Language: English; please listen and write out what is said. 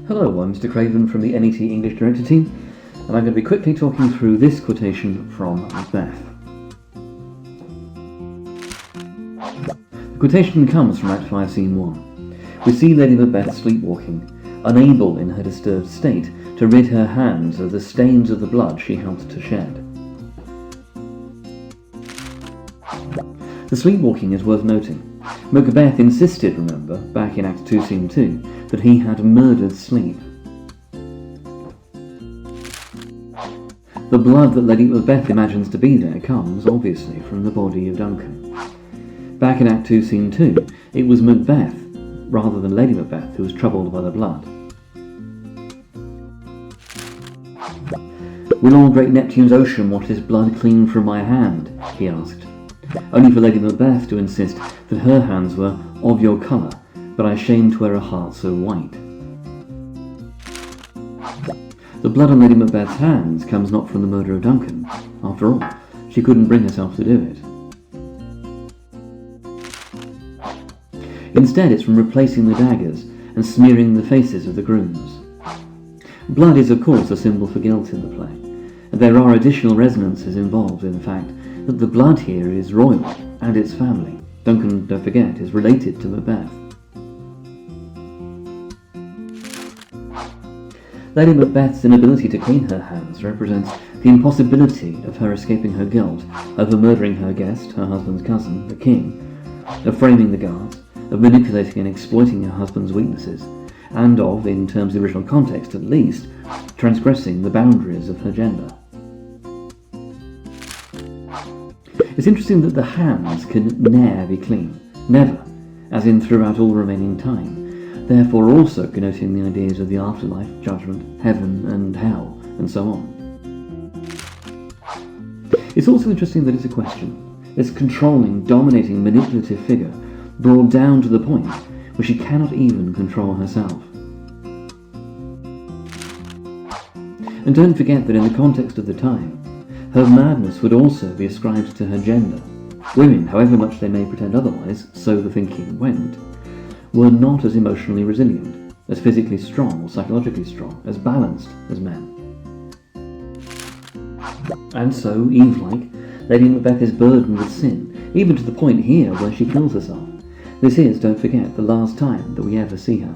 Hello, I'm Mr. Craven from the NET English Director team, and I'm going to be quickly talking through this quotation from Macbeth. The quotation comes from Act 5, Scene 1. We see Lady Macbeth sleepwalking, unable in her disturbed state to rid her hands of the stains of the blood she helped to shed. The sleepwalking is worth noting. Macbeth insisted, remember, back in Act 2, Scene 2, that he had murdered sleep. The blood that Lady Macbeth imagines to be there comes, obviously, from the body of Duncan. Back in Act 2, Scene 2, it was Macbeth, rather than Lady Macbeth, who was troubled by the blood. "Will all great Neptune's ocean wash his blood clean from my hand?" he asked, only for Lady Macbeth to insist that her hands were of your colour, but I shame to wear a heart so white. The blood on Lady Macbeth's hands comes not from the murder of Duncan. After all, she couldn't bring herself to do it. Instead, it's from replacing the daggers and smearing the faces of the grooms. Blood is, of course, a symbol for guilt in the play, and there are additional resonances involved in the fact that the blood here is royal and its family. Duncan, don't forget, is related to Macbeth. Lady Macbeth's inability to clean her hands represents the impossibility of her escaping her guilt over murdering her guest, her husband's cousin, the king, of framing the guards, of manipulating and exploiting her husband's weaknesses, and of, in terms of the original context at least, transgressing the boundaries of her gender. It's interesting that the hands can ne'er be clean, never, as in throughout all remaining time, therefore also connoting the ideas of the afterlife, judgment, heaven and hell, and so on. It's also interesting that it's a question, this controlling, dominating, manipulative figure, brought down to the point where she cannot even control herself. And don't forget that in the context of the time, her madness would also be ascribed to her gender. Women, however much they may pretend otherwise, so the thinking went, were not as emotionally resilient, as physically strong or psychologically strong, as balanced as men. And so, Eve-like, Lady Macbeth is burdened with sin, even to the point here where she kills herself. This is, don't forget, the last time that we ever see her.